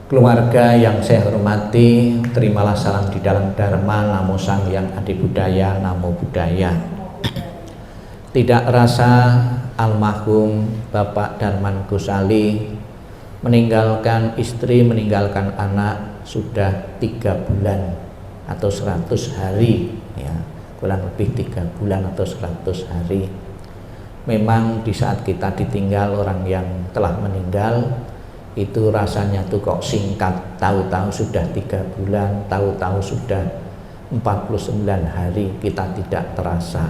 Keluarga yang saya hormati, terimalah salam di dalam Dharma, Namo Sang Hyang Adi Budaya, Namo Buddhaya. Tidak rasa almarhum Bapak Darman Gosali meninggalkan istri, meninggalkan anak sudah 3 bulan atau 100 hari, ya, kurang lebih 3 bulan atau 100 hari. Memang di saat kita ditinggal orang yang telah meninggal, itu rasanya tuh kok singkat, tahu-tahu sudah 3 bulan, tahu-tahu sudah 49 hari, kita tidak terasa.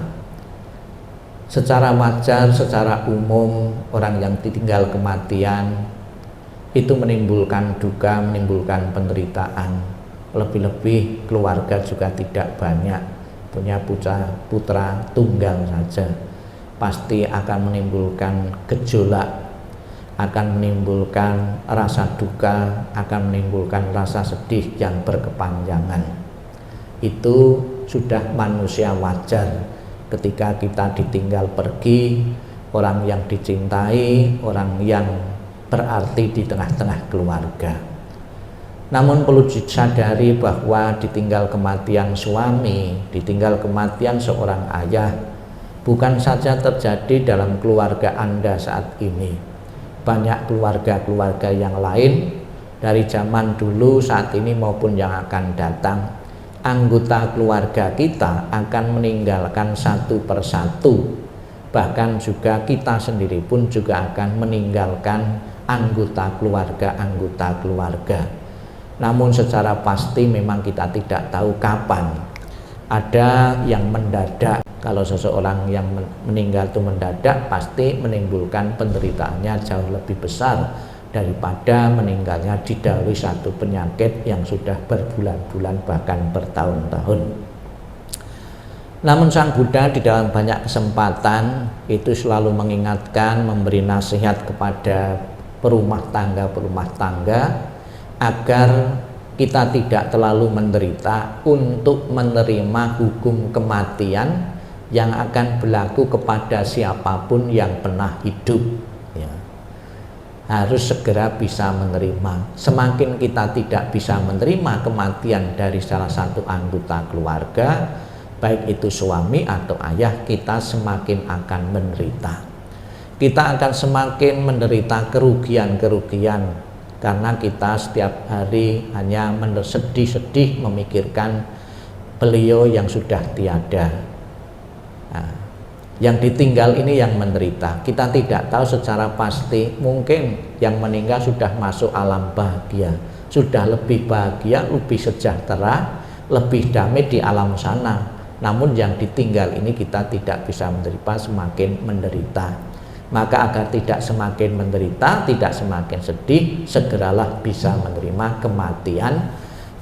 Secara wajar, secara umum, orang yang ditinggal kematian itu menimbulkan duka, menimbulkan penderitaan. Lebih-lebih keluarga juga tidak banyak, punya putra tunggal saja, pasti akan menimbulkan gejolak, akan menimbulkan rasa duka, akan menimbulkan rasa sedih yang berkepanjangan. Itu sudah manusia wajar ketika kita ditinggal pergi, orang yang dicintai, orang yang berarti di tengah-tengah keluarga. Namun perlu disadari bahwa ditinggal kematian suami, ditinggal kematian seorang ayah, bukan saja terjadi dalam keluarga Anda saat ini. Banyak keluarga-keluarga yang lain dari zaman dulu, saat ini maupun yang akan datang, anggota keluarga kita akan meninggalkan satu persatu. Bahkan juga kita sendiri pun juga akan meninggalkan anggota keluarga. Namun secara pasti memang kita tidak tahu kapan. Ada yang mendadak. Kalau seseorang yang meninggal itu mendadak, pasti menimbulkan penderitaannya jauh lebih besar daripada meninggalnya didahului satu penyakit yang sudah berbulan-bulan bahkan bertahun-tahun. Namun Sang Buddha di dalam banyak kesempatan itu selalu mengingatkan, memberi nasihat kepada perumah tangga agar kita tidak terlalu menderita untuk menerima hukum kematian yang akan berlaku kepada siapapun yang pernah hidup, ya. Harus segera bisa menerima. Semakin kita tidak bisa menerima kematian dari salah satu anggota keluarga, baik itu suami atau ayah, kita semakin akan menderita. Kita akan semakin menderita kerugian-kerugian karena kita setiap hari hanya sedih-sedih memikirkan beliau yang sudah tiada. Nah, yang ditinggal ini yang menderita. Kita tidak tahu secara pasti, mungkin yang meninggal sudah masuk alam bahagia, sudah lebih bahagia, lebih sejahtera, lebih damai di alam sana. Namun yang ditinggal ini kita tidak bisa menerima, semakin menderita. Maka agar tidak semakin menderita, tidak semakin sedih, segeralah bisa menerima kematian,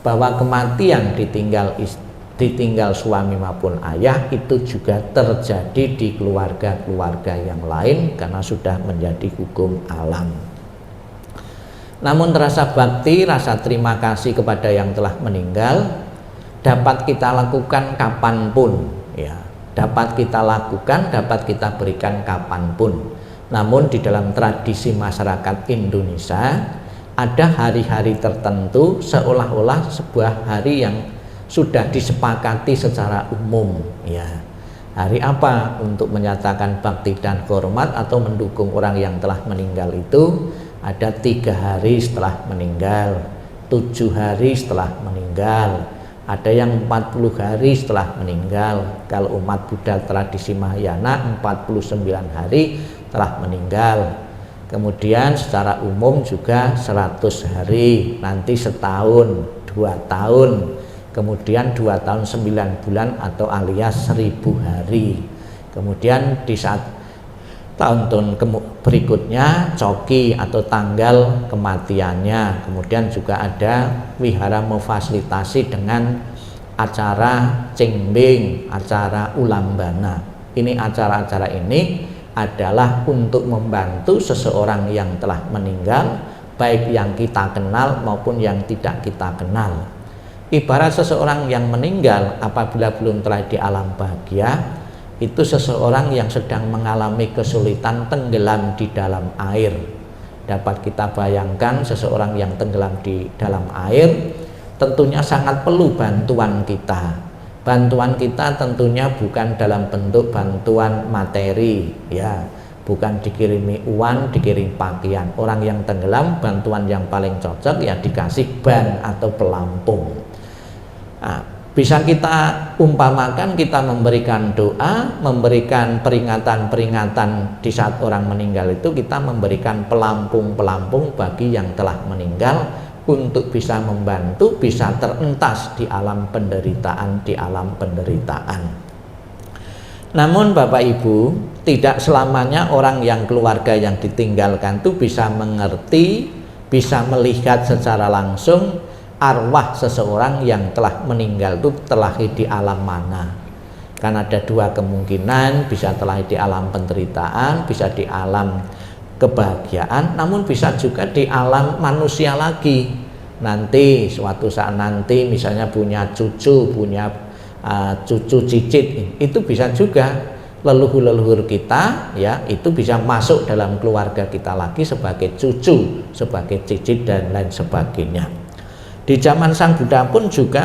bahwa kematian ditinggal suami maupun ayah itu juga terjadi di keluarga-keluarga yang lain karena sudah menjadi hukum alam. Namun rasa bakti, rasa terima kasih kepada yang telah meninggal dapat kita lakukan kapanpun, ya. Dapat kita lakukan, dapat kita berikan kapanpun. Namun di dalam tradisi masyarakat Indonesia ada hari-hari tertentu seolah-olah sebuah hari yang sudah disepakati secara umum, ya. Hari apa untuk menyatakan bakti dan hormat atau mendukung orang yang telah meninggal itu? Ada 3 hari setelah meninggal, 7 hari setelah meninggal, ada yang 40 hari setelah meninggal. Kalau umat Buddha tradisi Mahayana 49 hari telah meninggal. Kemudian secara umum juga 100 hari, nanti setahun, 2 tahun, kemudian 2 tahun 9 bulan atau alias 1000 hari. Kemudian di saat tahun-tahun berikutnya coki atau tanggal kematiannya. Kemudian juga ada wihara memfasilitasi dengan acara cengbing, acara ulambana. Ini acara-acara ini adalah untuk membantu seseorang yang telah meninggal, baik yang kita kenal maupun yang tidak kita kenal. Ibarat seseorang yang meninggal apabila belum telah di alam bahagia, itu seseorang yang sedang mengalami kesulitan tenggelam di dalam air. Dapat kita bayangkan seseorang yang tenggelam di dalam air tentunya sangat perlu bantuan kita. Bantuan kita tentunya bukan dalam bentuk bantuan materi, ya, bukan dikirimi uang, dikirim pakaian. Orang yang tenggelam, bantuan yang paling cocok ya dikasih ban atau pelampung. Nah, bisa kita umpamakan, kita memberikan doa, memberikan peringatan-peringatan di saat orang meninggal itu, kita memberikan pelampung-pelampung bagi yang telah meninggal untuk bisa membantu, bisa terentas di alam penderitaan, di alam penderitaan. Namun Bapak Ibu, tidak selamanya orang yang keluarga yang ditinggalkan itu bisa mengerti, bisa melihat secara langsung arwah seseorang yang telah meninggal itu terlahir di alam mana. Kan ada dua kemungkinan, bisa terlahir di alam penderitaan, bisa di alam kebahagiaan, namun bisa juga di alam manusia lagi. Nanti suatu saat nanti misalnya punya cucu, punya cucu cicit, itu bisa juga leluhur-leluhur kita, ya, itu bisa masuk dalam keluarga kita lagi sebagai cucu, sebagai cicit dan lain sebagainya. Di zaman Sang Buddha pun juga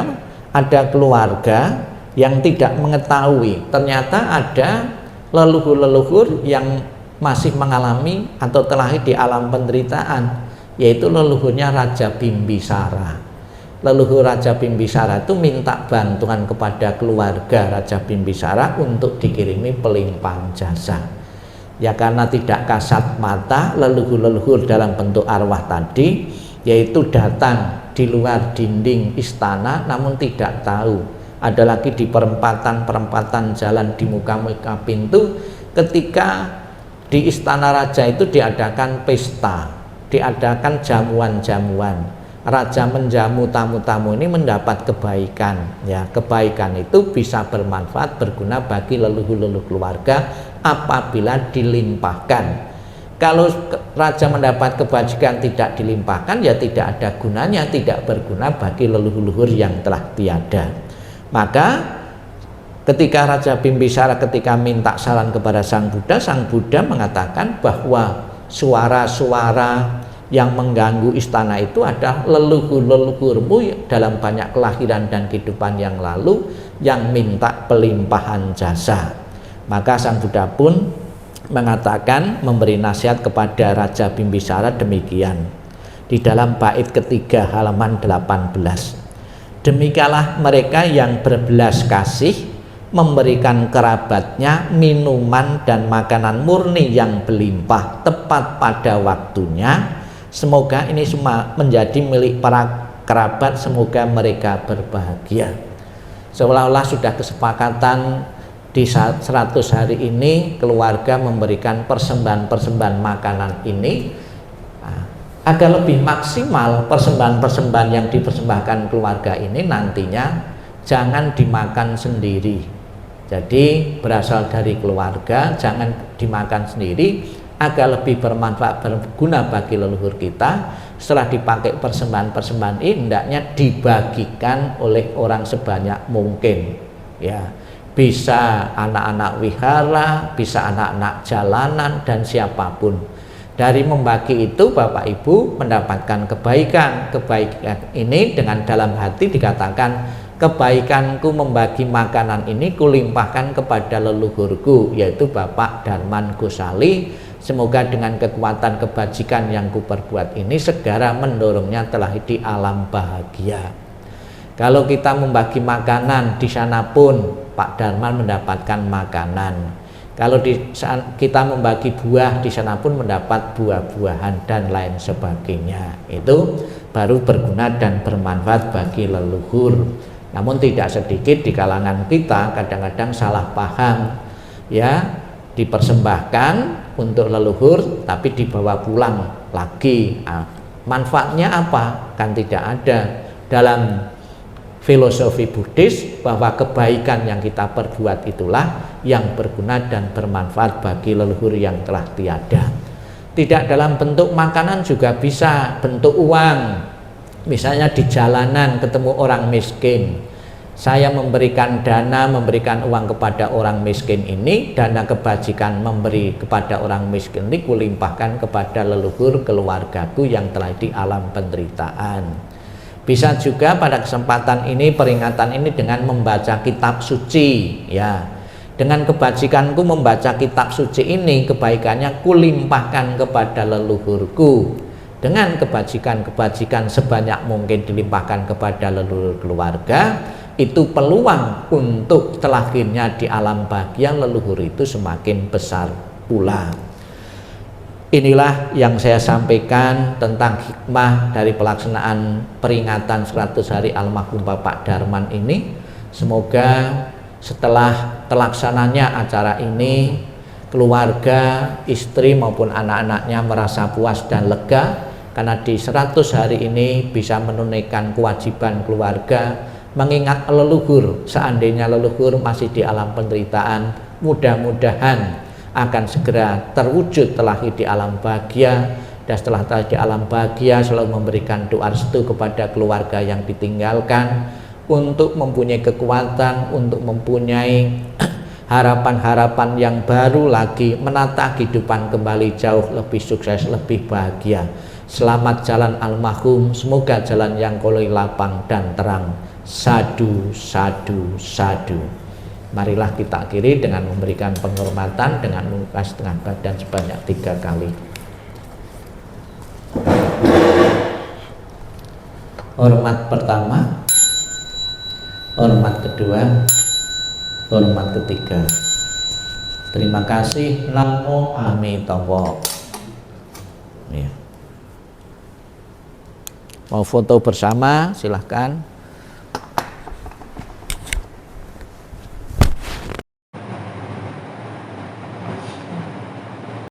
ada keluarga yang tidak mengetahui ternyata ada leluhur-leluhur yang masih mengalami atau terlahir di alam penderitaan, yaitu leluhurnya Raja Bimbisara. Leluhur Raja Bimbisara itu minta bantuan kepada keluarga Raja Bimbisara untuk dikirimi pelimpahan jasa. Ya karena tidak kasat mata, leluhur-leluhur dalam bentuk arwah tadi yaitu datang di luar dinding istana, namun tidak tahu ada lagi di perempatan-perempatan jalan, di muka-muka pintu, ketika di istana raja itu diadakan pesta, diadakan jamuan-jamuan. Raja menjamu tamu-tamu ini mendapat kebaikan, ya, kebaikan itu bisa bermanfaat, berguna bagi leluhur-leluhur keluarga apabila dilimpahkan. Kalau raja mendapat kebajikan tidak dilimpahkan, ya tidak ada gunanya, tidak berguna bagi leluhur-leluhur yang telah tiada. Maka ketika Raja Bimbisara ketika minta saran kepada Sang Buddha mengatakan bahwa suara-suara yang mengganggu istana itu adalah leluhur-leluhurmu dalam banyak kelahiran dan kehidupan yang lalu yang minta pelimpahan jasa. Maka Sang Buddha pun mengatakan, memberi nasihat kepada Raja Bimbisara demikian di dalam bait ketiga halaman 18. Demikianlah mereka yang berbelas kasih memberikan kerabatnya minuman dan makanan murni yang berlimpah tepat pada waktunya. Semoga ini semua menjadi milik para kerabat, semoga mereka berbahagia. Seolah-olah sudah kesepakatan di 100 hari ini keluarga memberikan persembahan-persembahan makanan ini agar lebih maksimal. Persembahan-persembahan yang dipersembahkan keluarga ini nantinya jangan dimakan sendiri. Jadi berasal dari keluarga, jangan dimakan sendiri agar lebih bermanfaat, berguna bagi leluhur kita. Setelah dipakai persembahan-persembahan ini hendaknya dibagikan oleh orang sebanyak mungkin, ya. Bisa anak-anak wihara, bisa anak-anak jalanan, dan siapapun. Dari membagi itu Bapak Ibu mendapatkan kebaikan. Kebaikan ini dengan dalam hati dikatakan, kebaikanku membagi makanan ini kulimpahkan kepada leluhurku, yaitu Bapak Darman Gosali. Semoga dengan kekuatan kebajikan yang kuperbuat ini segera mendorongnya telah di alam bahagia. Kalau kita membagi makanan, di sana pun Pak Darman mendapatkan makanan. Kalau kita membagi buah, di sana pun mendapat buah-buahan dan lain sebagainya. Itu baru berguna dan bermanfaat bagi leluhur. Namun tidak sedikit di kalangan kita kadang-kadang salah paham, ya, dipersembahkan untuk leluhur tapi dibawa pulang lagi. Manfaatnya apa? Kan tidak ada. Dalam filosofi Buddhis bahwa kebaikan yang kita perbuat itulah yang berguna dan bermanfaat bagi leluhur yang telah tiada. Tidak dalam bentuk makanan, juga bisa bentuk uang. Misalnya di jalanan ketemu orang miskin, Saya memberikan dana, memberikan uang kepada orang miskin ini, dana kebajikan memberi kepada orang miskin ini kulimpahkan kepada leluhur keluargaku yang telah di alam penderitaan. Bisa juga pada kesempatan ini, peringatan ini dengan membaca kitab suci, ya. Dengan kebajikanku membaca kitab suci ini, kebaikannya kulimpahkan kepada leluhurku. Dengan kebajikan-kebajikan sebanyak mungkin dilimpahkan kepada leluhur keluarga, itu peluang untuk terlahirnya di alam bahagia leluhur itu semakin besar pula. Inilah yang saya sampaikan tentang hikmah dari pelaksanaan peringatan 100 hari almarhum Bapak Darman ini. Semoga setelah terlaksananya acara ini, keluarga, istri maupun anak-anaknya merasa puas dan lega, karena di 100 hari ini bisa menunaikan kewajiban keluarga, mengingat leluhur. Seandainya leluhur masih di alam penderitaan, mudah-mudahan akan segera terwujud terlahir di alam bahagia, dan setelah terlahir di alam bahagia selalu memberikan doa restu kepada keluarga yang ditinggalkan untuk mempunyai kekuatan, untuk mempunyai harapan-harapan yang baru lagi, menata kehidupan kembali jauh lebih sukses, lebih bahagia. Selamat jalan almarhum, semoga jalan yang koloi lapang dan terang. Sadu, sadu, sadu. Marilah kita akhiri dengan memberikan penghormatan dengan membuka setengah badan sebanyak 3 kali. Hormat pertama, hormat kedua, hormat ketiga. Terima kasih. Namo Amitabha. Ya. Mau foto bersama silahkan.